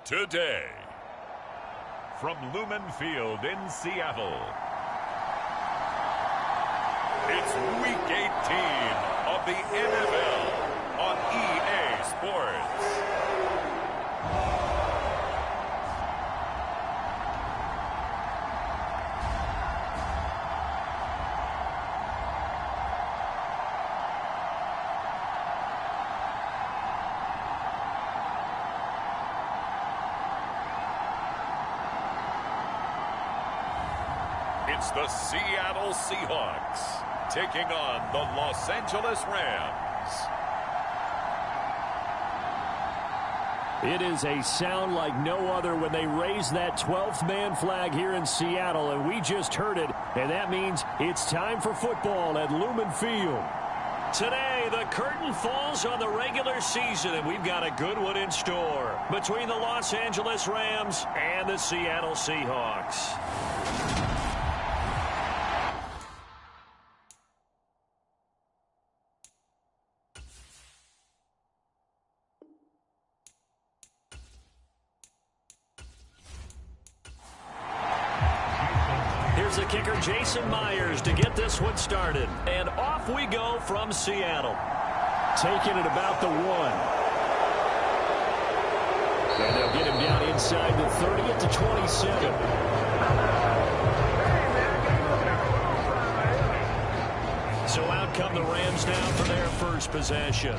today. From Lumen Field in Seattle, it's Week 18 of the NFL on EA Sports. It's the Seattle Seahawks taking on the Los Angeles Rams. It is a sound like no other when they raise that 12th man flag here in Seattle, and we just heard it, and that means it's time for football at Lumen Field. Today, the curtain falls on the regular season, and we've got a good one in store between the Los Angeles Rams and the Seattle Seahawks. Here's the kicker, Jason Myers, to get this one started. And off we go from Seattle. Taking it about the 1. And they'll get him down inside the 30 at the 27. So out come the Rams now for their first possession.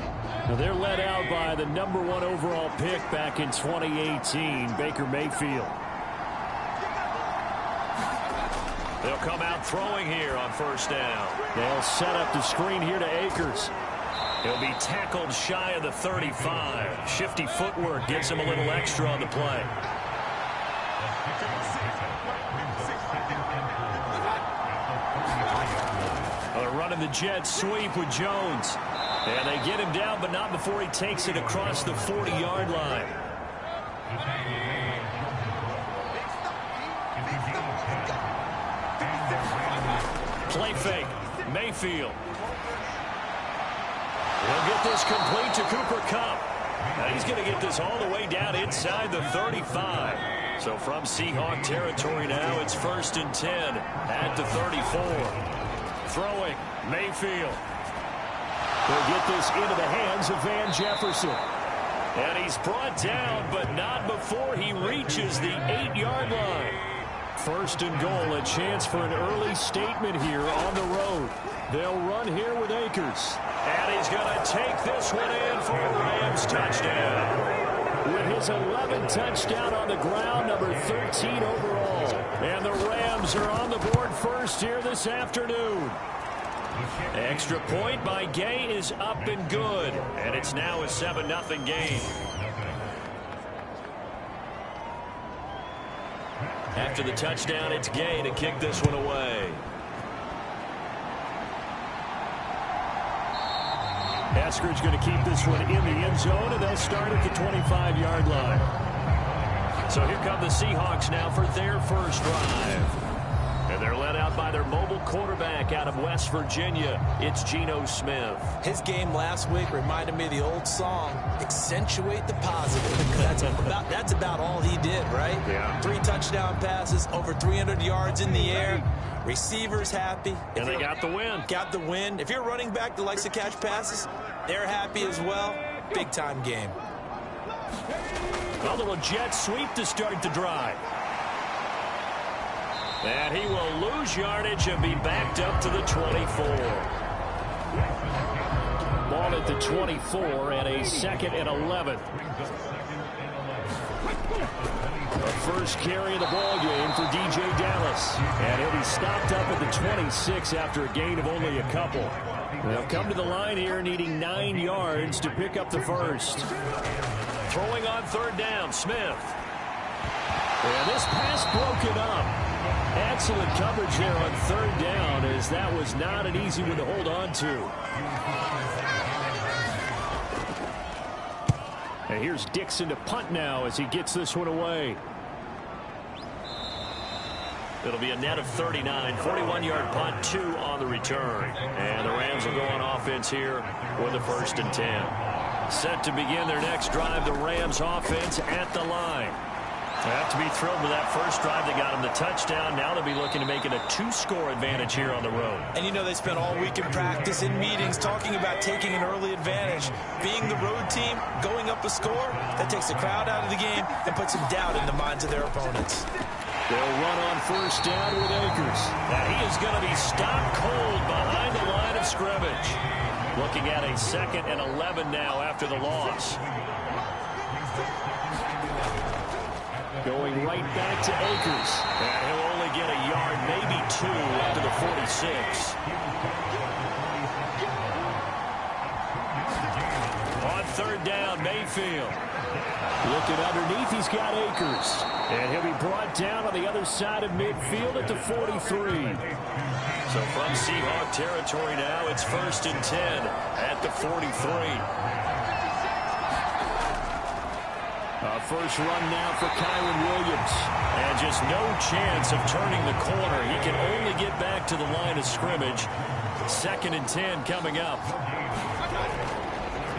Now they're led out by the #1 overall pick back in 2018, Baker Mayfield. They'll come out throwing here on first down. They'll set up the screen here to Akers. He'll be tackled shy of the 35. Shifty footwork gets him a little extra on the play. They're running the jet sweep with Jones. And they get him down, but not before he takes it across the 40-yard line. Play fake. Mayfield. He'll get this complete to Cooper Kupp. Now he's going to get this all the way down inside the 35. So from Seahawk territory now, it's 1st and 10 at the 34. Throwing. Mayfield. He'll get this into the hands of Van Jefferson. And he's brought down, but not before he reaches the 8-yard line. 1st and goal, a chance for an early statement here on the road. They'll run here with Akers. And he's going to take this one in for a Rams touchdown. With his 11th touchdown on the ground, number 13 overall. And the Rams are on the board first here this afternoon. Extra point by Gay is up and good. And it's now a 7-0 game. After the touchdown, it's Gay to kick this one away. Eskridge going to keep this one in the end zone, and they'll start at the 25-yard line. So here come the Seahawks now for their first drive. And they're led out by their mobile quarterback out of West Virginia. It's Geno Smith. His game last week reminded me of the old song, accentuate the positive. That's about all he did, right? Yeah. 3 touchdown passes, over 300 yards in the air. Receivers happy. And they got the win. Got the win. If you're a running back that likes to catch passes, they're happy as well. Big-time game. A little jet sweep to start the drive. And he will lose yardage and be backed up to the 24. Ball at the 24 and a 2nd and 11. The first carry of the ball game for DJ Dallas. And he'll be stopped up at the 26 after a gain of only a couple. They'll come to the line here needing 9 yards to pick up the first. Throwing on 3rd down, Smith. And this pass broken up. Excellent coverage there on 3rd down, as that was not an easy one to hold on to. And here's Dixon to punt now as he gets this one away. It'll be a net of 39, 41-yard punt, 2 on the return. And the Rams will go on offense here with a 1st and 10. Set to begin their next drive, the Rams offense at the line. They have to be thrilled with that first drive. They got them the touchdown. Now they'll be looking to make it a 2-score advantage here on the road. And you know they spent all week in practice, in meetings, talking about taking an early advantage. Being the road team, going up a score, that takes the crowd out of the game and puts some doubt in the minds of their opponents. They'll run on first down with Akers. And he is going to be stopped cold behind the line of scrimmage. Looking at a 2nd and 11 now after the loss. Going right back to Akers. And he'll only get a yard, maybe 2, up to the 46. On 3rd down, Mayfield. Looking underneath, he's got Akers. And he'll be brought down on the other side of midfield at the 43. So from Seahawk territory now, it's 1st and 10 at the 43. First run now for Kyron Williams. And just no chance of turning the corner. He can only get back to the line of scrimmage. 2nd and 10 coming up.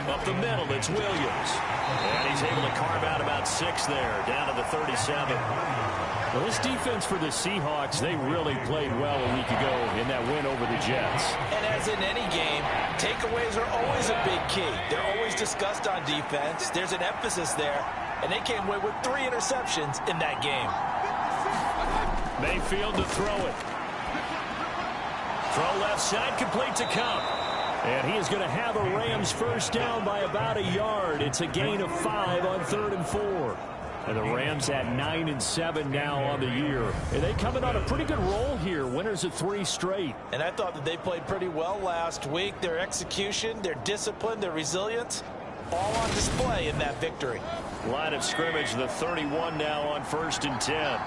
Up the middle, it's Williams. And he's able to carve out about 6 there, down to the 37. Well, this defense for the Seahawks, they really played well a week ago in that win over the Jets. And as in any game, takeaways are always a big key. They're always discussed on defense. There's an emphasis there. And they came away with 3 interceptions in that game. Mayfield to throw it. Throw left side, complete to Cup. And he is going to have a Rams first down by about a yard. It's a gain of 5 on 3rd and 4. And the Rams at 9-7 now on the year. And they coming on a pretty good roll here. Winners of 3 straight. And I thought that they played pretty well last week. Their execution, their discipline, their resilience, all on display in that victory. Line of scrimmage, the 31 now on 1st and 10.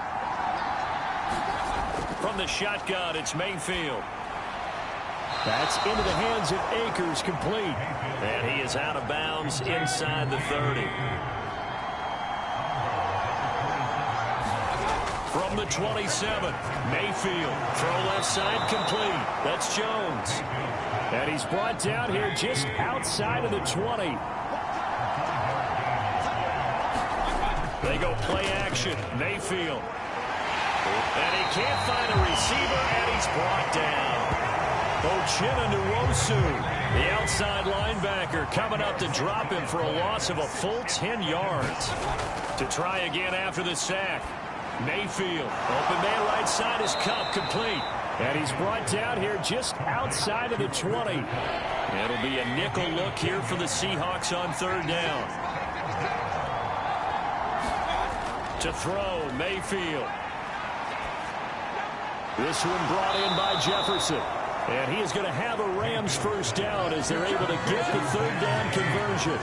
From the shotgun, it's Mayfield. That's into the hands of Akers, complete. And he is out of bounds inside the 30. From the 27, Mayfield. Throw left side, complete. That's Jones. And he's brought down here just outside of the 20. They go play action. Mayfield. And he can't find a receiver, and he's brought down. Ochena Nwosu, the outside linebacker, coming up to drop him for a loss of a full 10 yards. To try again after the sack. Mayfield. Open man right side is Cup, complete. And he's brought down here just outside of the 20. It'll be a nickel look here for the Seahawks on 3rd down. To throw, Mayfield. This one brought in by Jefferson. And he is going to have a Rams first down as they're able to get the 3rd down conversion.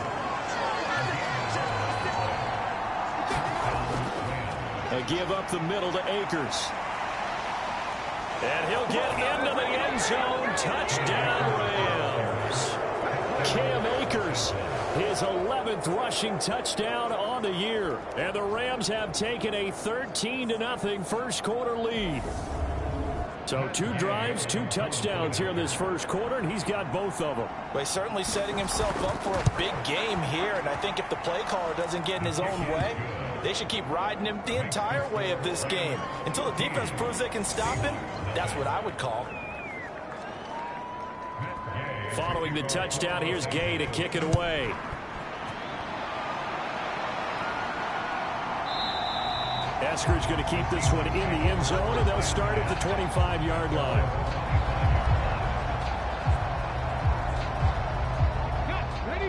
A give up the middle to Akers. And he'll get into the end zone. Touchdown, Rams. Cam Akers, his 11th rushing touchdown on the year. And the Rams have taken a 13-0 first quarter lead. So 2 drives, 2 touchdowns here in this first quarter, and he's got both of them. Well, he's certainly setting himself up for a big game here, and I think if the play caller doesn't get in his own way, they should keep riding him the entire way of this game. Until the defense proves they can stop him, that's what I would call. Following the touchdown, here's Gay to kick it away. Esker's going to keep this one in the end zone, and they'll start at the 25-yard line.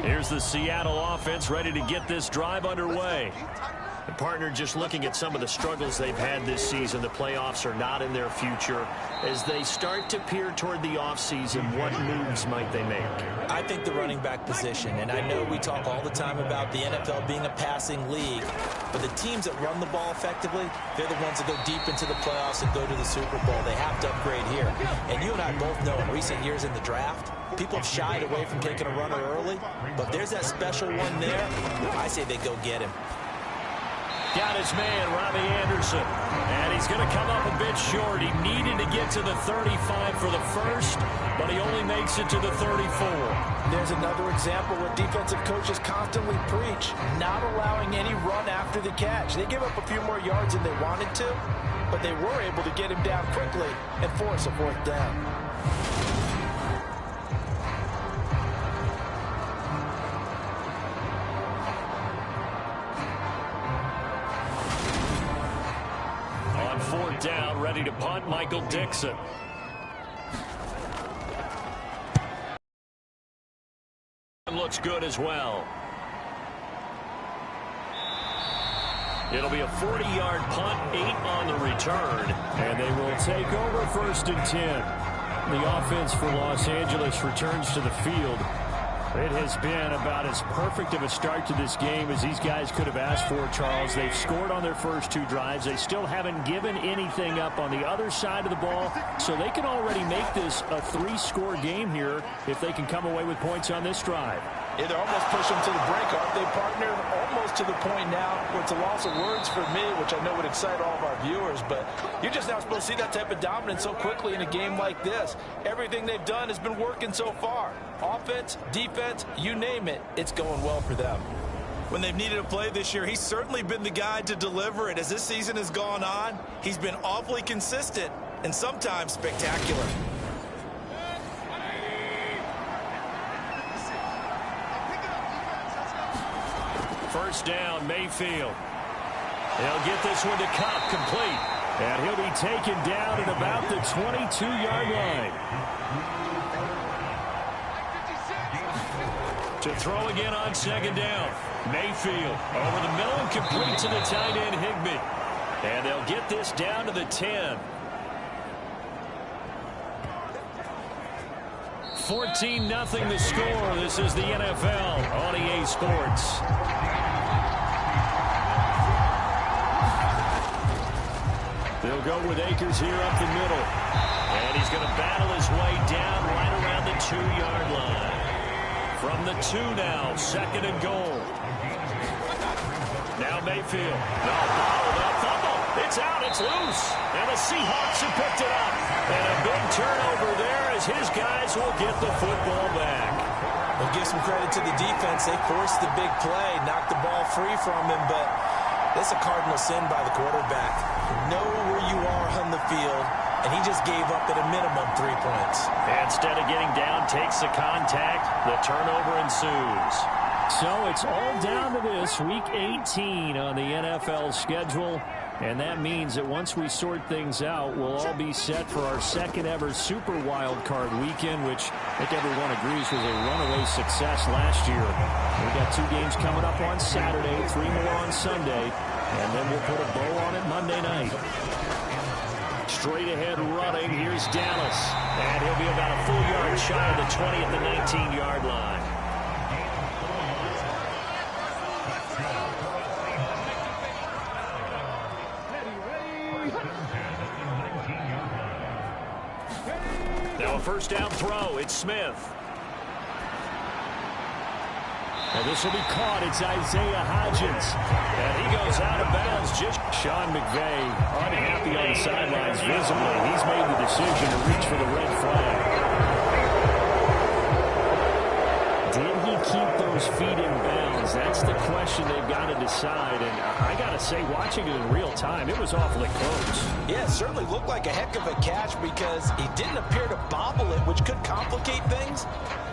Here's the Seattle offense ready to get this drive underway. The partner, just looking at some of the struggles they've had this season, the playoffs are not in their future. As they start to peer toward the offseason, what moves might they make? I think the running back position, and I know we talk all the time about the NFL being a passing league, but the teams that run the ball effectively, they're the ones that go deep into the playoffs and go to the Super Bowl. They have to upgrade here. And you and I both know in recent years in the draft, people have shied away from taking a runner early, but if there's that special one there, I say they go get him. Got his man, Robbie Anderson. And he's going to come up a bit short. He needed to get to the 35 for the first, but he only makes it to the 34. There's another example where defensive coaches constantly preach, not allowing any run after the catch. They give up a few more yards than they wanted to, but they were able to get him down quickly and force a fourth down. On fourth down, ready to punt, Michael Dixon. Looks good as well. It'll be a 40-yard punt, 8 on the return, and they will take over 1st and 10. The offense for Los Angeles returns to the field. It has been about as perfect of a start to this game as these guys could have asked for, Charles. They've scored on their first 2 drives. They still haven't given anything up on the other side of the ball, so they can already make this a 3-score game here if they can come away with points on this drive. Yeah, they're almost pushing them to the brink, aren't they, partner? Almost to the point now where it's a loss of words for me, which I know would excite all of our viewers, but you're just not supposed to see that type of dominance so quickly in a game like this. Everything they've done has been working so far. Offense, defense, you name it, it's going well for them. When they've needed a play this year, he's certainly been the guy to deliver it. As this season has gone on, he's been awfully consistent and sometimes spectacular. First down, Mayfield. He'll get this one to Cup, complete. And he'll be taken down at about the 22-yard line. To throw again on 2nd down. Mayfield over the middle and complete to the tight end, Higbee. And they'll get this down to the 10. 14-0 the score. This is the NFL on EA Sports. They'll go with Akers here up the middle. And he's going to battle his way down right around the 2-yard line. From the 2 now, 2nd and goal. Now Mayfield. No, bottled up, fumble. It's out, it's loose. And the Seahawks have picked it up. And a big turnover there as his guys will get the football back. We'll give some credit to the defense. They forced the big play, knocked the ball free from him, but that's a cardinal sin by the quarterback. Know where you are on the field, and he just gave up at a minimum 3 points. Instead of getting down, takes the contact. The turnover ensues. So it's all down to this, Week 18 on the NFL schedule. And that means that once we sort things out, we'll all be set for our 2nd ever Super Wild Card weekend, which I think everyone agrees was a runaway success last year. We've got 2 games coming up on Saturday, 3 more on Sunday, and then we'll put a bow on it Monday night. Straight ahead running, here's Dallas. And he'll be about a full yard shy of the 20 at the 19-yard line. Now a first down throw. It's Smith. And this will be caught. It's Isaiah Hodgins. And he goes out of bounds. Just Sean McVay unhappy on the sidelines visibly. He's made the decision to reach for the red flag. Did he keep those feet in bounds? That's the question they've got to decide. And I got to say, watching it in real time, it was awfully close. Yeah, it certainly looked like a heck of a catch because he didn't appear to bobble it, which could complicate things.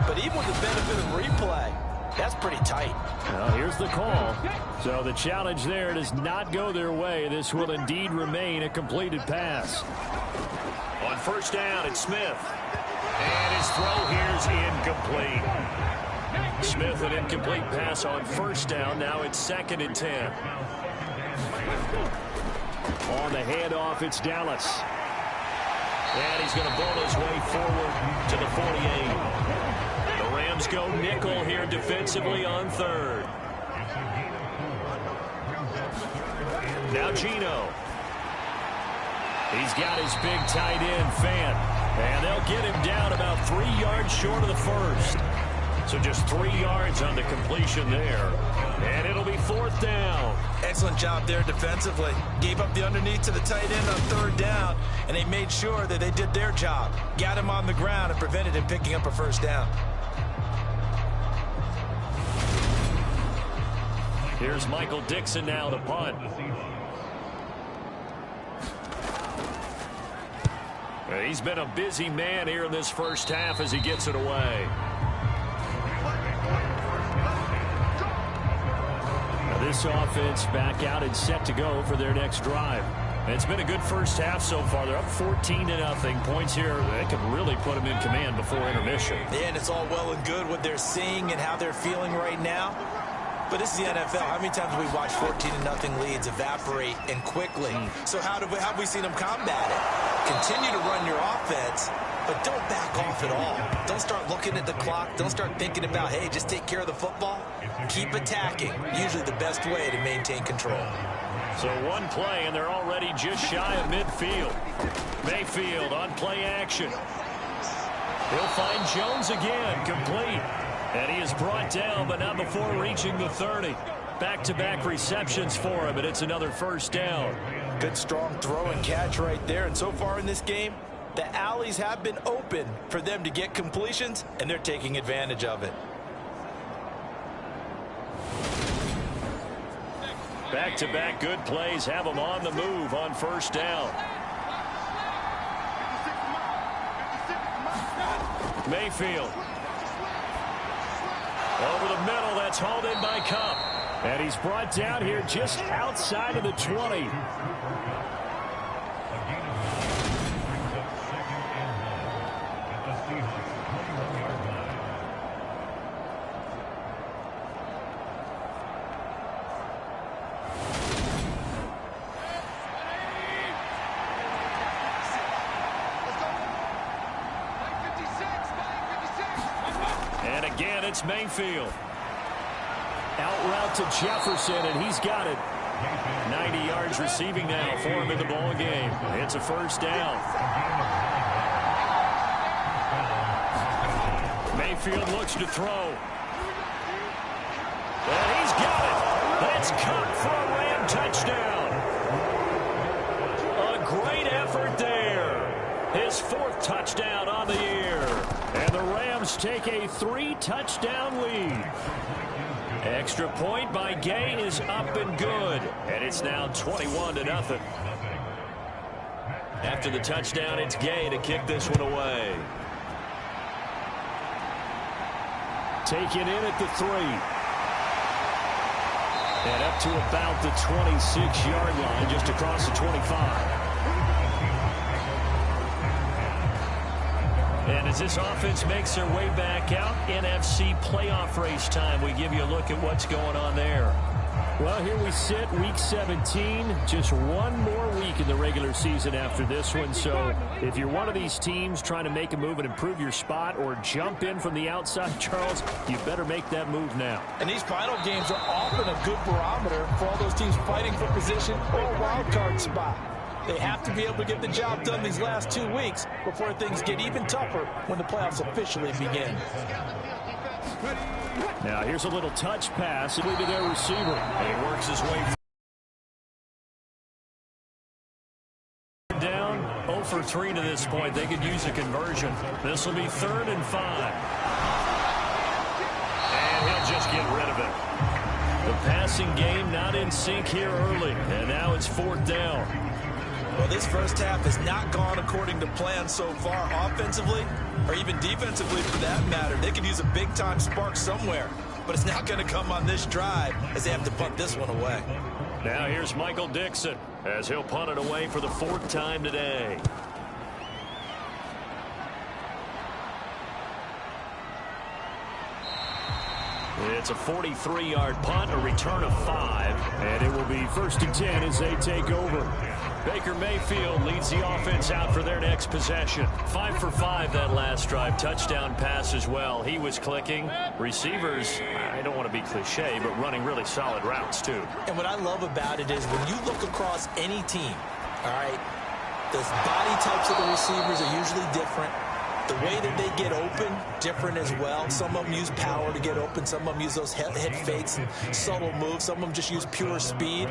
But even with the benefit of replay, that's pretty tight. Well, here's the call. So the challenge there does not go their way. This will indeed remain a completed pass. On first down, it's Smith. And his throw here's incomplete. Smith, an incomplete pass on first down. Now it's 2nd and 10. On the handoff, it's Dallas. And he's going to bowl his way forward to the 48. The Rams go nickel here defensively on 3rd. Now Geno. He's got his big tight end, Fant. And they'll get him down about 3 yards short of the first. So just 3 yards on the completion there. And it'll be 4th down. Excellent job there defensively. Gave up the underneath to the tight end on 3rd down, and they made sure that they did their job. Got him on the ground and prevented him picking up a 1st down. Here's Michael Dixon now to punt. He's been a busy man here in this first half as he gets it away. Now this offense back out and set to go for their next drive. It's been a good first half so far. They're up 14-0. Points here, they could really put them in command before intermission. Yeah, and it's all well and good what they're seeing and how they're feeling right now. But this is the NFL. How many times have we watched 14-0 leads evaporate and quickly? So how have we seen them combat it? Continue to run your offense, but don't back off at all. Don't start looking at the clock. Don't start thinking about, hey, just take care of the football. Keep attacking. Usually the best way to maintain control. So one play, and they're already just shy of midfield. Mayfield on play action. He'll find Jones again, complete. And he is brought down, but not before reaching the 30. Back-to-back receptions for him, and it's another 1st down. Good, strong throw and catch right there. And so far in this game, the alleys have been open for them to get completions, and they're taking advantage of it. Back-to-back good plays have them on the move on 1st down. Mayfield. Over the middle, that's hauled in by Cup. And he's brought down here just outside of the 20. And again, it's Mayfield. Out route to Jefferson, and he's got it. 90 yards receiving now for him in the ball game. It's a 1st down. Mayfield looks to throw. And he's got it. That's caught for a Ram touchdown. A great effort there. His 4th touchdown on the year. And the Rams take a 3-touchdown lead. Extra point by Gay is up and good. And it's now 21-0. After the touchdown, it's Gay to kick this one away. Taken in at the 3. And up to about the 26-yard line, just across the 25. And as this offense makes their way back out, NFC playoff race time, we give you a look at what's going on there. Well, here we sit, Week 17, just one more week in the regular season after this one. So if you're one of these teams trying to make a move and improve your spot or jump in from the outside, Charles, you better make that move now. And these final games are often a good barometer for all those teams fighting for position or a wild card spot. They have to be able to get the job done these last 2 weeks before things get even tougher when the playoffs officially begin. Now here's a little touch pass to their receiver. And he works his way down. 0 for 3 to this point. They could use a conversion. This will be 3rd and 5. And he'll just get rid of it. The passing game not in sync here early. And now it's 4th down. Well, this first half has not gone according to plan so far offensively or even defensively for that matter. They could use a big-time spark somewhere, but it's not going to come on this drive as they have to punt this one away. Now here's Michael Dixon as he'll punt it away for the 4th time today. It's a 43-yard punt, a return of 5, and it will be 1st and 10 as they take over. Baker Mayfield leads the offense out for their next possession. 5 for 5 that last drive. Touchdown pass as well. He was clicking. Receivers, I don't want to be cliche, but running really solid routes too. And what I love about it is when you look across any team, all right, the body types of the receivers are usually different. The way that they get open, different as well. Some of them use power to get open. Some of them use those head fakes and subtle moves. Some of them just use pure speed.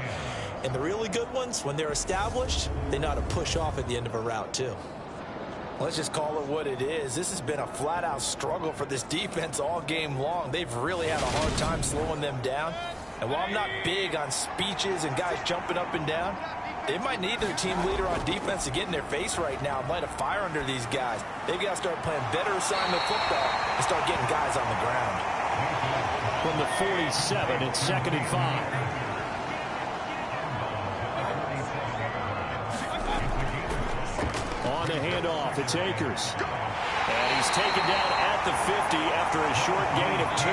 And the really good ones, when they're established, they know how to push off at the end of a route, too. Let's just call it what it is. This has been a flat-out struggle for this defense all game long. They've really had a hard time slowing them down. And while I'm not big on speeches and guys jumping up and down, they might need their team leader on defense to get in their face right now and light a fire under these guys. They've got to start playing better assignment football and start getting guys on the ground. From the 47, it's 2nd and 5. On the handoff, it's Akers. And he's taken down at the 50 after a short gain of 2.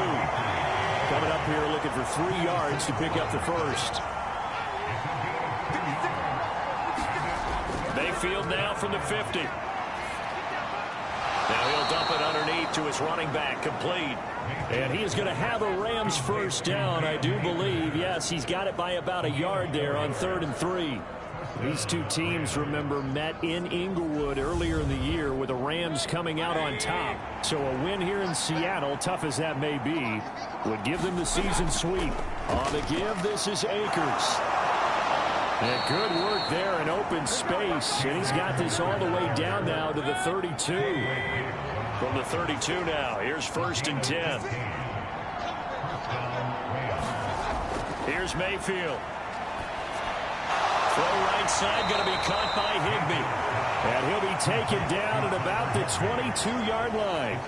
Coming up here looking for 3 yards to pick up the first. Mayfield now from the 50. Now he'll dump it underneath to his running back, complete. And he is going to have a Rams first down, I do believe. Yes, he's got it by about a yard there on 3rd and 3. These two teams, remember, met in Inglewood earlier in the year with the Rams coming out on top. So a win here in Seattle, tough as that may be, would give them the season sweep. On the give, this is Akers. And good work there in open space. And he's got this all the way down now to the 32. From the 32 now, here's 1st and 10. Here's Mayfield. Throw right side, going to be caught by Higbee. And he'll be taken down at about the 22-yard line.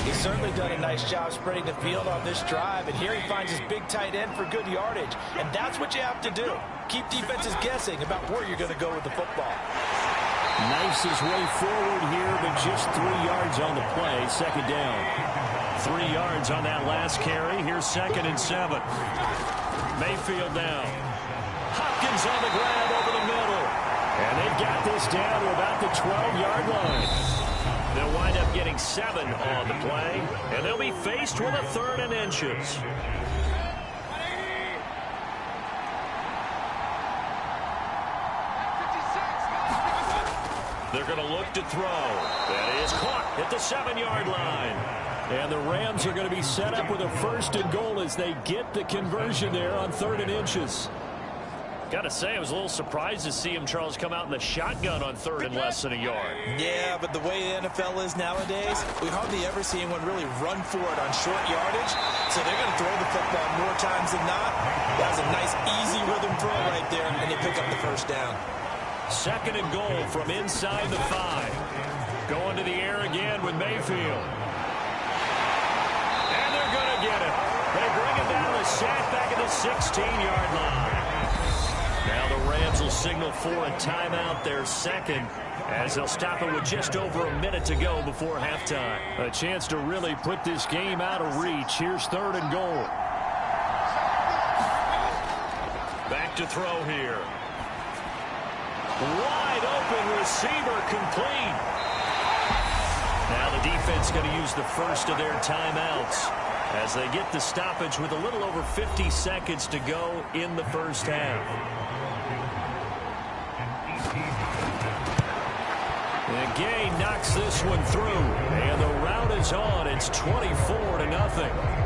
He's certainly done a nice job spreading the field on this drive, and here he finds his big tight end for good yardage. And that's what you have to do. Keep defenses guessing about where you're going to go with the football. Knifes his way forward here, but just 3 yards on the play. 2nd down. 3 yards on that last carry. Here's 2nd and 7. Mayfield now. Hopkins on the grab over the middle. And they've got this down to about the 12-yard line. They'll wind up getting 7 on the play, and they'll be faced with a 3rd and inches. They're going to look to throw. That is caught at the 7-yard line. And the Rams are going to be set up with a 1st and goal as they get the conversion there on 3rd and inches. Got to say, I was a little surprised to see him, Charles, come out in the shotgun on 3rd and less than a yard. Yeah, but the way the NFL is nowadays, we hardly ever see anyone really run for it on short yardage. So they're going to throw the football more times than not. That was a nice, easy rhythm throw right there, and they pick up the 1st down. 2nd and goal from inside the 5. Going to the air again with Mayfield. And they're going to get it. They bring it down the sack back at the 16-yard line. Now the Rams will signal for a timeout, their 2nd, as they'll stop it with just over a minute to go before halftime. A chance to really put this game out of reach. Here's 3rd and goal. Back to throw here. Wide open receiver, complete. Now the defense going to use the first of their timeouts as they get the stoppage with a little over 50 seconds to go in the first half. And Gay knocks this one through, and the route is on. It's 24-0.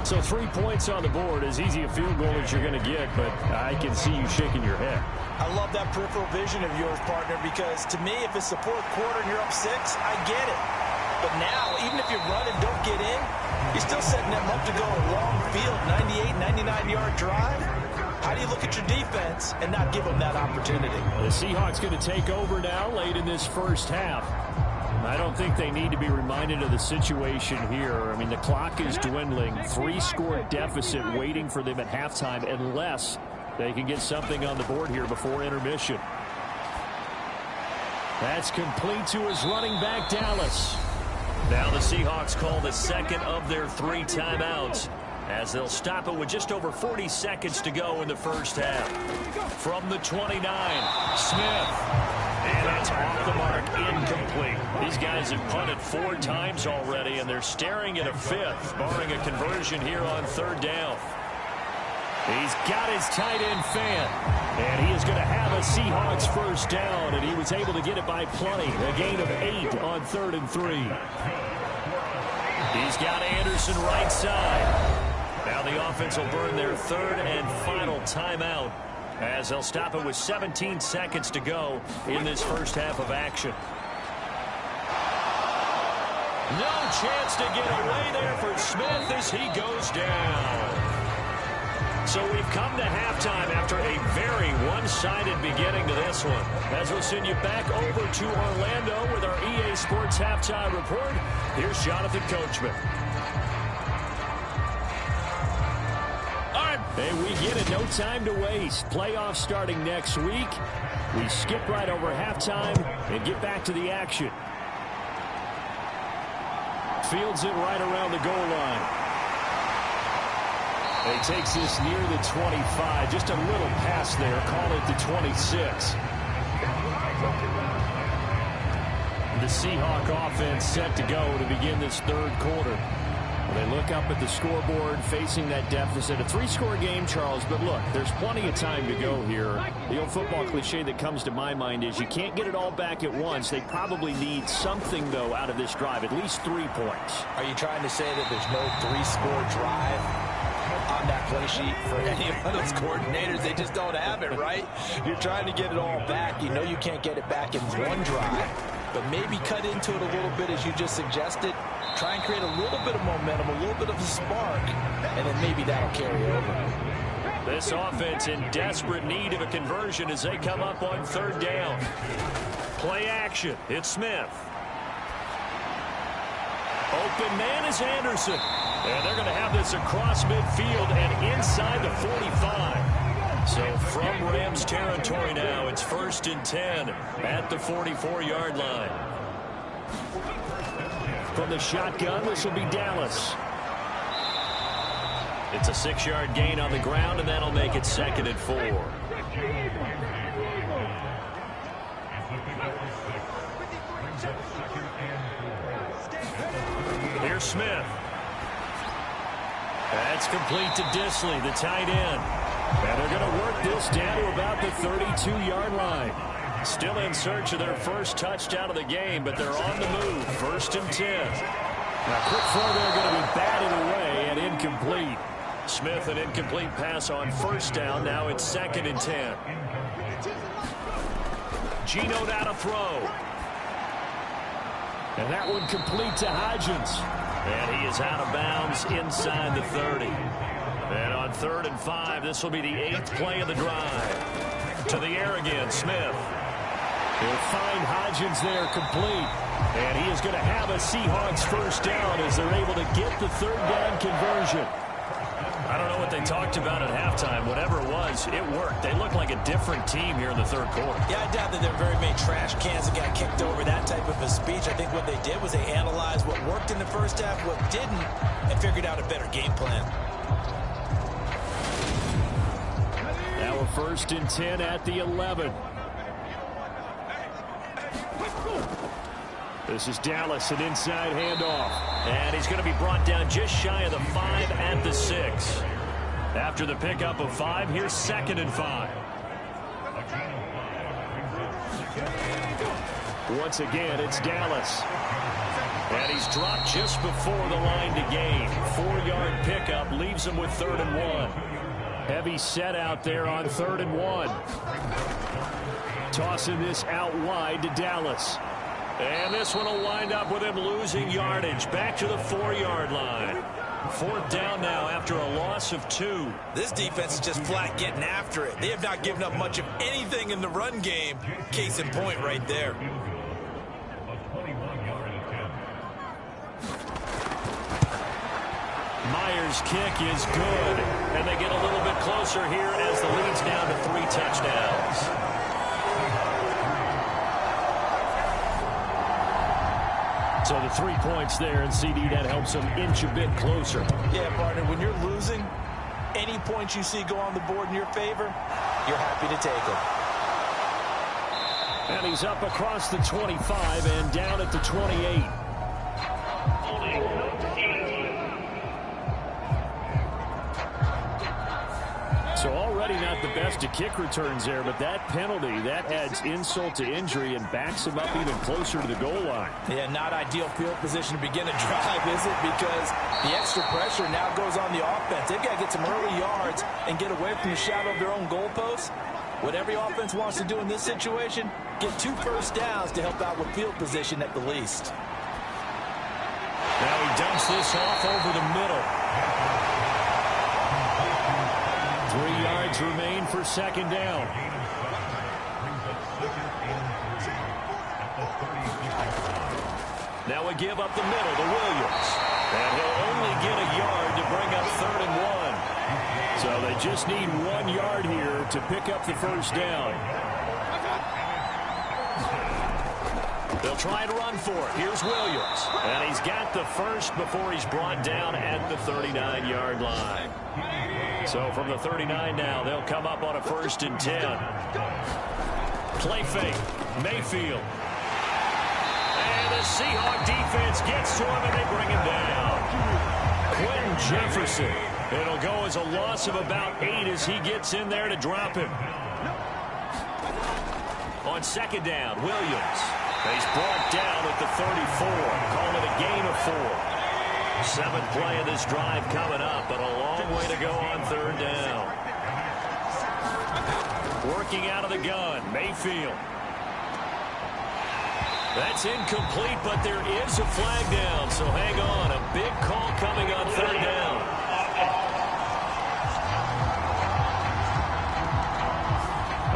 So 3 points on the board, as easy a field goal as you're going to get, but I can see you shaking your head. I love that peripheral vision of yours, partner, because to me, if it's the 4th quarter and you're up 6, I get it. But now, even if you run and don't get in, you're still setting them up to go a long field, 98, 99-yard drive. How do you look at your defense and not give them that opportunity? The Seahawks going to take over now late in this first half. I don't think they need to be reminded of the situation here. I mean, the clock is dwindling. 3-score deficit waiting for them at halftime unless they can get something on the board here before intermission. That's complete to his running back, Dallas. Now the Seahawks call the 2nd of their 3 timeouts as they'll stop it with just over 40 seconds to go in the first half. From the 29, Smith. And that's off the mark, incomplete. These guys have punted 4 times already, and they're staring at a 5th, barring a conversion here on 3rd down. He's got his tight end fan. And he is going to have a Seahawks first down, and he was able to get it by plenty. A gain of 8 on 3rd and 3. He's got Anderson right side. Now the offense will burn their 3rd and final timeout as they'll stop it with 17 seconds to go in this first half of action. No chance to get away there for Smith as he goes down. So we've come to halftime after a very one-sided beginning to this one. As we'll send you back over to Orlando with our EA Sports Halftime Report, here's Jonathan Coachman. All right. Hey, we get it. No time to waste. Playoffs starting next week. We skip right over halftime and get back to the action. Fields it right around the goal line. He takes this near the 25. Just a little pass there. Call it the 26. The Seahawk offense set to go to begin this 3rd quarter. They look up at the scoreboard facing that deficit. A 3-score game, Charles, but look, there's plenty of time to go here. The old football cliche that comes to my mind is you can't get it all back at once. They probably need something, though, out of this drive, at least 3 points. Are you trying to say that there's no 3-score drive on that play sheet for any of those coordinators? They just don't have it, right? You're trying to get it all back. You know you can't get it back in one drive, but maybe cut into it a little bit as you just suggested. Try and create a little bit of momentum, a little bit of a spark, and then maybe that'll carry over. This offense in desperate need of a conversion as they come up on 3rd down. Play action. It's Smith. Open man is Anderson. And they're going to have this across midfield and inside the 45. So from Rams territory now, it's 1st and 10 at the 44-yard line. From the shotgun, this will be Dallas. It's a 6-yard gain on the ground, and that'll make it 2nd and 4. Here's Smith. That's complete to Disley, the tight end. And they're going to work this down to about the 32-yard line. Still in search of their first touchdown of the game, but they're on the move. 1st and 10. Now, quick throw there going to be batted away and incomplete. Smith, an incomplete pass on 1st down. Now it's 2nd and 10. Geno down to throw. And that one complete to Hodgins. And he is out of bounds inside the 30. And on 3rd and 5, this will be the 8th play of the drive. To the air again, Smith. He'll find Hodgins there complete. And he is going to have a Seahawks first down as they're able to get the 3rd down conversion. I don't know what they talked about at halftime. Whatever it was, it worked. They look like a different team here in the 3rd quarter. Yeah, I doubt that there were very many trash cans that got kicked over, that type of a speech. I think what they did was they analyzed what worked in the first half, what didn't, and figured out a better game plan. Now a 1st and 10 at the 11. This is Dallas, an inside handoff. And he's going to be brought down just shy of the 5 at the 6. After the pickup of 5, here's 2nd and 5. Once again, it's Dallas. And he's dropped just before the line to gain. 4-yard pickup leaves him with 3rd and 1. Heavy set out there on 3rd and 1. Tossing this out wide to Dallas. And this one will wind up with him losing yardage. Back to the 4-yard line. 4th down now after a loss of 2. This defense is just flat getting after it. They have not given up much of anything in the run game. Case in point right there. Myers' kick is good. And they get a little bit closer here as the lead's down to 3 touchdowns. So the 3 points there, and CD, that helps them inch a bit closer. Yeah, partner, when you're losing, any points you see go on the board in your favor, you're happy to take them. And he's up across the 25 and down at the 28. So already not the best at kick returns there, but that penalty, that adds insult to injury and backs him up even closer to the goal line. Yeah, not ideal field position to begin a drive, is it? Because the extra pressure now goes on the offense. They've got to get some early yards and get away from the shadow of their own goalposts. What every offense wants to do in this situation, get 2 first downs to help out with field position at the least. Now he dumps this off over the middle. 3 yards remain for second down. Now we give up the middle to Williams. And he'll only get a yard to bring up 3rd and 1. So they just need 1 yard here to pick up the first down. They'll try and run for it. Here's Williams. And he's got the first before he's brought down at the 39-yard line. So from the 39 now, they'll come up on a 1st and 10. Play fake. Mayfield. And the Seahawk defense gets to him, and they bring him down. Quentin Jefferson. It'll go as a loss of about 8 as he gets in there to drop him. On second down, Williams. He's brought down at the 34. Call it a gain of 4. 7th play of this drive coming up, but a long way to go on 3rd down. Working out of the gun, Mayfield. That's incomplete, but there is a flag down, so hang on. A big call coming on 3rd down.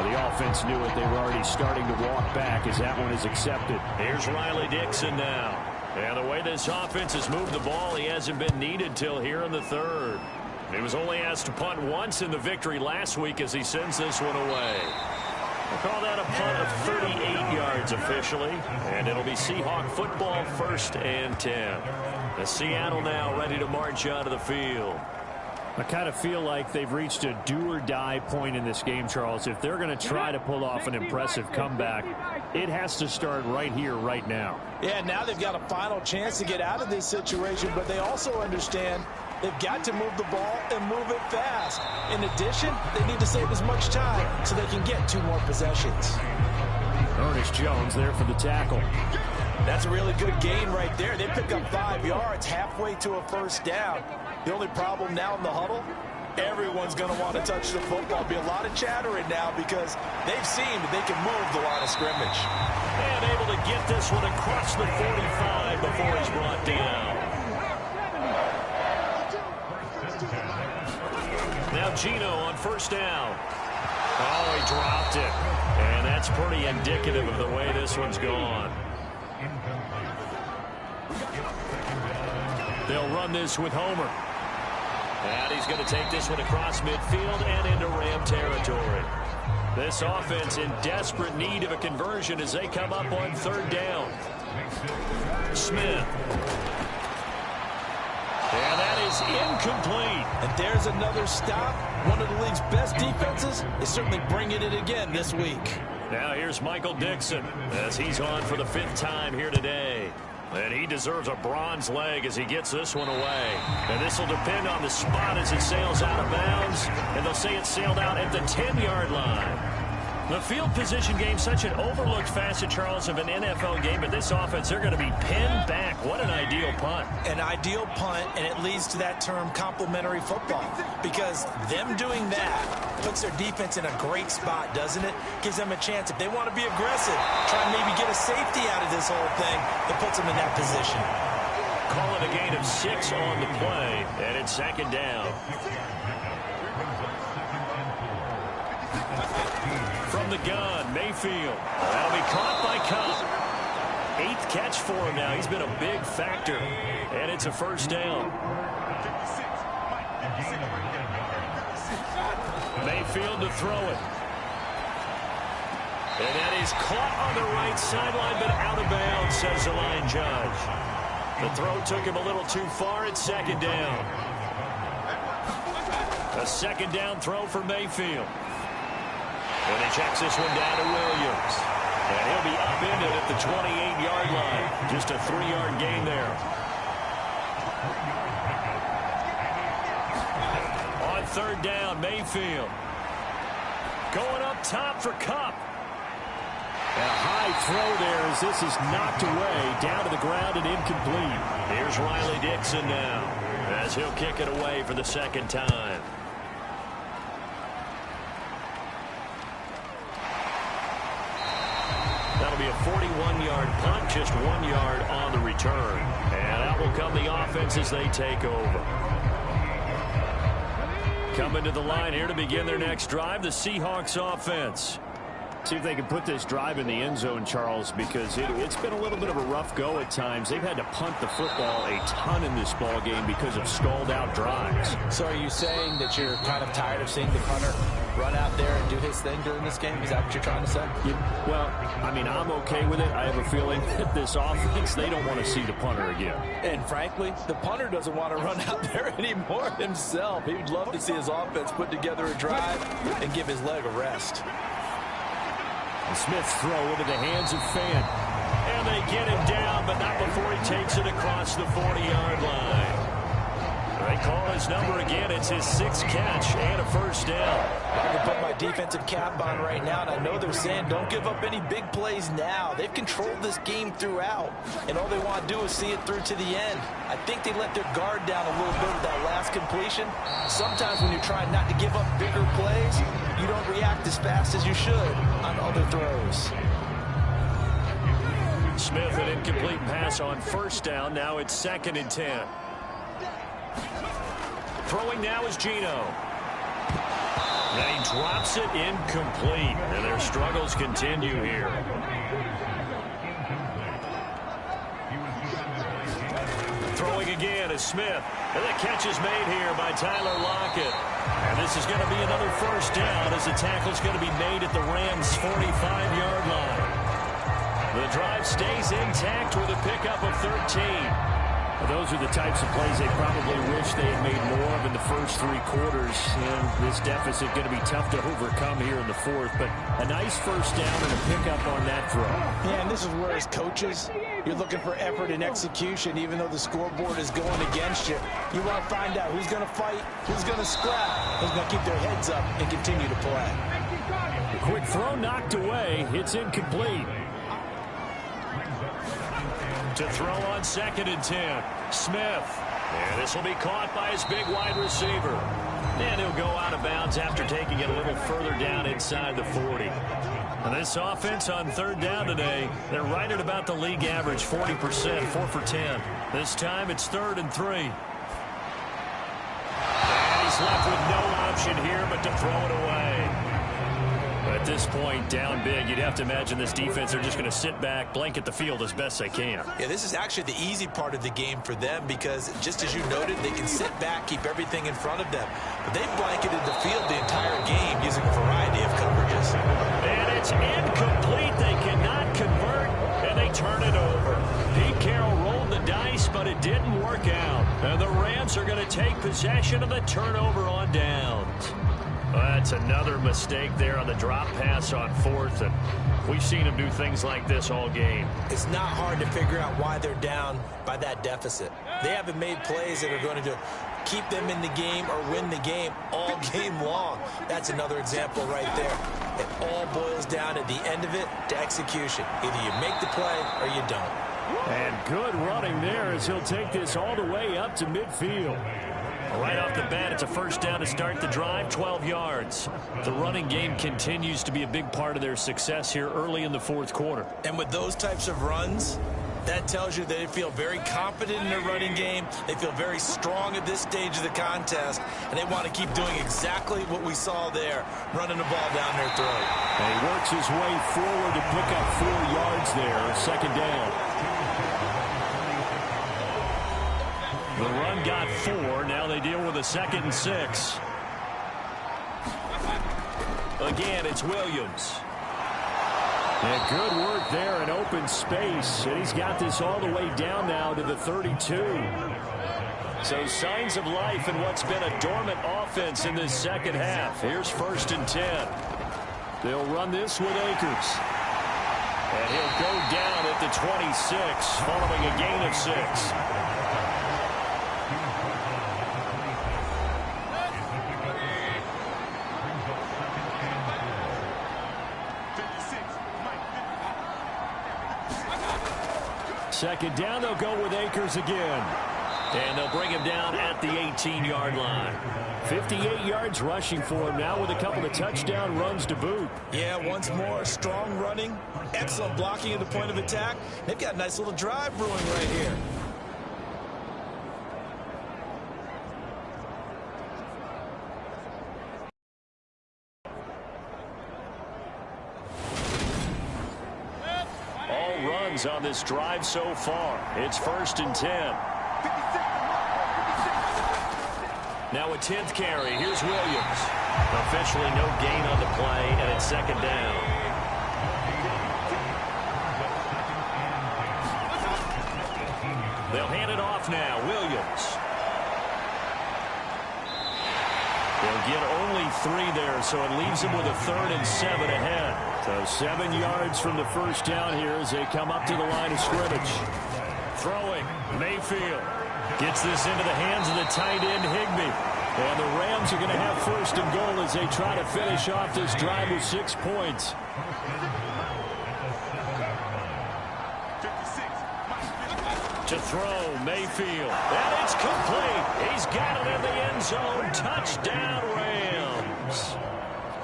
The offense knew it. They were already starting to walk back as that one is accepted. Here's Riley Dixon now. And the way this offense has moved the ball, he hasn't been needed till here in the 3rd. He was only asked to punt once in the victory last week as he sends this one away. We'll call that a punt of 38 yards officially. And it'll be Seahawk football 1st and 10. The Seattle now ready to march out of the field. I kind of feel like they've reached a do-or-die point in this game, Charles. If they're going to try to pull off an impressive comeback, it has to start right here, right now. Yeah, now they've got a final chance to get out of this situation, but they also understand they've got to move the ball and move it fast. In addition, they need to save as much time so they can get 2 more possessions. Ernest Jones there for the tackle. That's a really good gain right there. They pick up 5 yards halfway to a 1st down. The only problem now in the huddle, everyone's going to want to touch the football. Be a lot of chattering now because they've seen that they can move the line of scrimmage. And able to get this one across the 45 before he's brought down. Now Gino on 1st down. Oh, he dropped it. And that's pretty indicative of the way this one's gone. They'll run this with Homer. And he's going to take this one across midfield and into Ram territory. This offense in desperate need of a conversion as they come up on 3rd down. Smith. And that is incomplete. And there's another stop. One of the league's best defenses is certainly bringing it again this week. Now here's Michael Dixon as he's on for the 5th time here today. And he deserves a bronze leg as he gets this one away. And this will depend on the spot as it sails out of bounds. And they'll say it sailed out at the 10-yard line. The field position game, such an overlooked facet, Charles, of an NFL game. But this offense, they're going to be pinned back. What an ideal punt. An ideal punt, and it leads to that term complementary football. Because them doing that puts their defense in a great spot, doesn't it? Gives them a chance, if they want to be aggressive, try and maybe get a safety out of this whole thing, that puts them in that position. Call it a gain of 6 on the play, and it's 2nd down. From the gun, Mayfield. That'll be caught by Cup. 8th catch for him now. He's been a big factor, and it's a 1st down. Mayfield to throw it. And that is caught on the right sideline, but out of bounds, says the line judge. The throw took him a little too far. It's 2nd down. A 2nd down throw for Mayfield. And he checks this one down to Williams. And he'll be upended at the 28-yard line. Just a 3-yard gain there. On third down. Mayfield going up top for Kupp. And a high throw there as this is knocked away, down to the ground and incomplete. Here's Riley Dixon now as he'll kick it away for the second time. That'll be a 41-yard punt, just 1 yard on the return. And out will come the offense as they take over. Coming to the line here to begin their next drive, the Seahawks offense. See if they can put this drive in the end zone, Charles, because it's been a little bit of a rough go at times. They've had to punt the football a ton in this ball game because of stalled-out drives. So are you saying that you're kind of tired of seeing the punter run out there and do his thing during this game? Is that what you're trying to say? Yeah, well, I mean, I'm okay with it. I have a feeling that this offense, they don't want to see the punter again. And frankly, the punter doesn't want to run out there anymore himself. He'd love to see his offense put together a drive and give his leg a rest. And Smith's throw into the hands of Fant. And they get him down, but not before he takes it across the 40-yard line. They call his number again. It's his 6th catch and a first down. I can put my defensive cap on right now, and I know they're saying don't give up any big plays now. They've controlled this game throughout, and all they want to do is see it through to the end. I think they let their guard down a little bit with that last completion. Sometimes when you're trying not to give up bigger plays, you don't react as fast as you should on other throws. Smith, an incomplete pass on first down. Now it's 2nd and 10. Throwing now is Geno. And he drops it incomplete. And their struggles continue here. Throwing again is Smith. And the catch is made here by Tyler Lockett. And this is going to be another first down as the tackle's going to be made at the Rams' 45-yard line. The drive stays intact with a pickup of 13. Those are the types of plays they probably wish they had made more of in the first 3 quarters. And this deficit going to be tough to overcome here in the 4th. But a nice first down and a pickup on that throw. Yeah, and this is where as coaches, you're looking for effort and execution. Even though the scoreboard is going against you, you want to find out who's going to fight, who's going to scrap, who's going to keep their heads up and continue to play. The quick throw knocked away. It's incomplete. To throw on 2nd and 10. Smith. And this will be caught by his big wide receiver. And he'll go out of bounds after taking it a little further down inside the 40. And this offense on 3rd down today, they're right at about the league average, 40%, 4 for 10. This time it's 3rd and 3. And he's left with no option here but to throw it away. At this point, down big, you'd have to imagine this defense, they're just going to sit back, blanket the field as best they can. Yeah, this is actually the easy part of the game for them because, just as you noted, they can sit back, keep everything in front of them. But they've blanketed the field the entire game using a variety of coverages. And it's incomplete. They cannot convert, and they turn it over. Pete Carroll rolled the dice, but it didn't work out. And the Rams are going to take possession of the turnover on downs. That's another mistake there on the drop pass on 4th, and we've seen them do things like this all game. It's not hard to figure out why they're down by that deficit. They haven't made plays that are going to keep them in the game or win the game all game long. That's another example right there. It all boils down at the end of it to execution. Either you make the play or you don't. And good running there as he'll take this all the way up to midfield. Right off the bat, it's a first down to start the drive, 12 yards. The running game continues to be a big part of their success here early in the 4th quarter. And with those types of runs, that tells you that they feel very confident in their running game. They feel very strong at this stage of the contest, and they want to keep doing exactly what we saw there, running the ball down their throat. And he works his way forward to pick up 4 yards there, 2nd down. The run got 4. Now they deal with a 2nd and 6. Again, it's Williams. And good work there in open space. And he's got this all the way down now to the 32. So signs of life in what's been a dormant offense in this second half. Here's 1st and 10. They'll run this with Akers. And he'll go down at the 26 following a gain of 6. second down. They'll go with Akers again. And they'll bring him down at the 18-yard line. 58 yards rushing for him now with a couple of touchdown runs to boot. Yeah, once more, strong running, excellent blocking at the point of attack. They've got a nice little drive brewing right here. All runs on this drive so far. It's 1st and 10. Now a 10th carry. Here's Williams. Officially no gain on the play, and it's 2nd down. They'll hand it off now. Williams. They'll get only 3 there, so it leaves them with a 3rd and 7 ahead. So 7 yards from the first down here as they come up to the line of scrimmage. Throwing. Mayfield. Gets this into the hands of the tight end, Higbee. And the Rams are going to have 1st and goal as they try to finish off this drive with 6 points. To throw, Mayfield. And it's complete. He's got it in the end zone. Touchdown, Rams.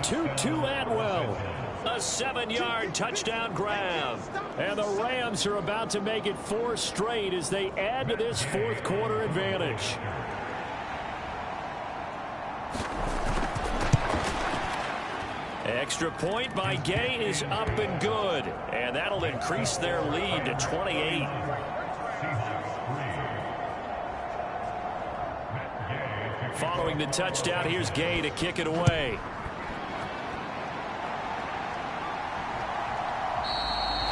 Tutu Atwell. A 7-yard touchdown grab. And the Rams are about to make it 4 straight as they add to this 4th quarter advantage. Extra point by Gay is up and good. And that'll increase their lead to 28. Following the touchdown, here's Gay to kick it away.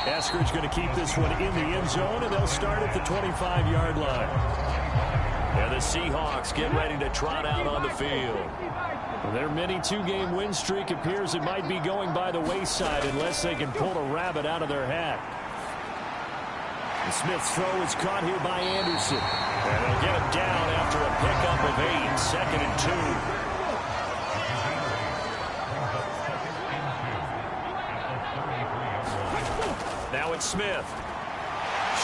Eskridge going to keep this one in the end zone, and they'll start at the 25-yard line. And the Seahawks get ready to trot out on the field. Their mini 2-game win streak appears it might be going by the wayside unless they can pull a rabbit out of their hat. The Smith's throw is caught here by Anderson. And they'll get him down after a pickup of 8, 2nd and 2. Now it's Smith.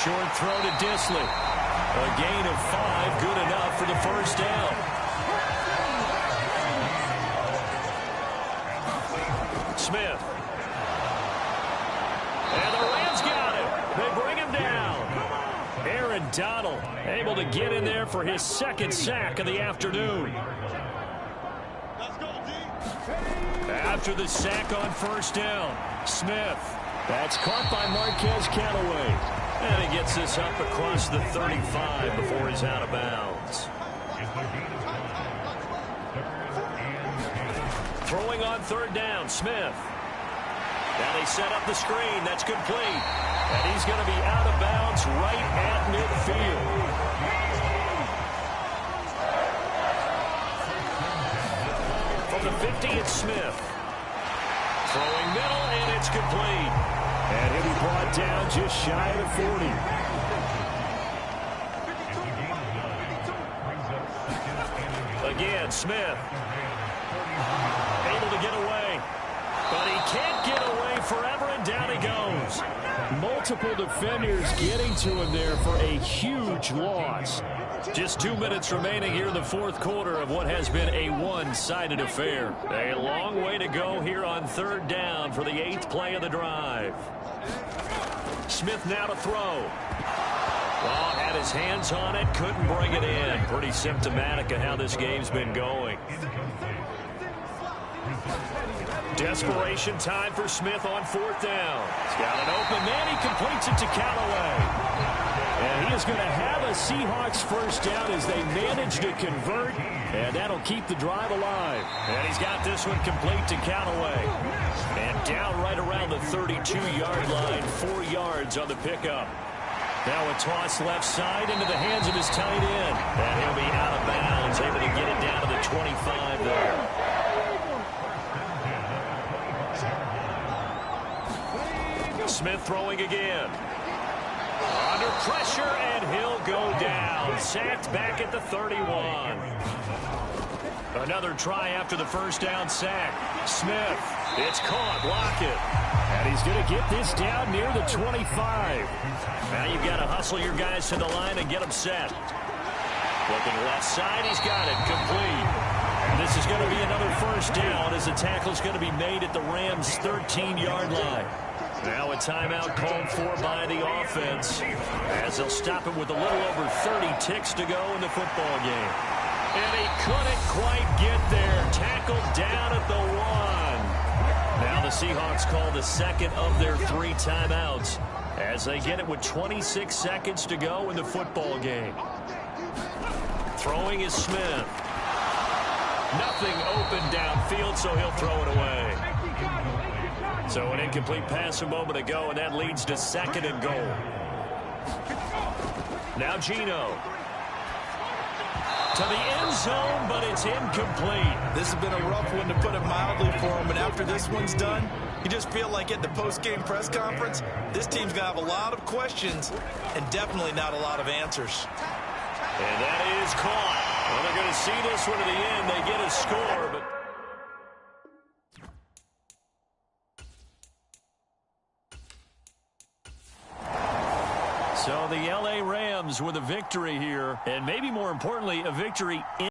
Short throw to Disley. A gain of 5, good enough for the 1st down. Smith. And the Rams got him. They bring him down. Aaron Donald able to get in there for his 2nd sack of the afternoon. After the sack on 1st down, Smith. That's caught by Marquez Callaway. And he gets this up across the 35 before he's out of bounds. Throwing on 3rd down, Smith. Now they set up the screen. That's complete. And he's going to be out of bounds right at midfield. From the 50, it's Smith. Throwing middle, and it's complete. And he'll be brought down just shy of the 40. Again, Smith. Able to get away. But he can't get away forever, and down he goes. Multiple defenders getting to him there for a huge loss. Just 2 minutes remaining here in the 4th quarter of what has been a one-sided affair. A long way to go here on 3rd down for the 8th play of the drive. Smith now to throw. Well, had his hands on it, couldn't bring it in. Pretty symptomatic of how this game's been going. Desperation time for Smith on 4th down. He's got an open man. He completes it to Callaway. And he is going to have a Seahawks 1st down as they manage to convert. And that'll keep the drive alive. And he's got this one complete to Callaway. And down right around the 32-yard line. 4 yards on the pickup. Now a toss left side into the hands of his tight end. And he'll be out of bounds, able to get it down to the 25 there. Smith throwing again. Under pressure, and he'll go down. Sacked back at the 31. Another try after the 1st down sack. Smith It's caught. Lockett. And he's going to get this down near the 25. Now you've got to hustle your guys to the line and get them set. Looking left side. He's got it. Complete. And this is going to be another first down as the tackle's going to be made at the Rams' 13-yard line. Now a timeout called for by the offense as they'll stop it with a little over 30 ticks to go in the football game. And he couldn't quite get there. Tackled down at the 1. Now the Seahawks call the second of their 3 timeouts as they get it with 26 seconds to go in the football game. Throwing is Smith. Nothing open downfield, so he'll throw it away. So an incomplete pass a moment ago, and that leads to 2nd and goal. Now Geno. To the end zone, but it's incomplete. This has been a rough one, to put it mildly, for him. And after this one's done, you just feel like at the post-game press conference, this team's going to have a lot of questions and definitely not a lot of answers. And that is caught. Well, they're going to see this one to the end. They get a score, but... So the L.A. Rams with a victory here, and maybe more importantly, a victory in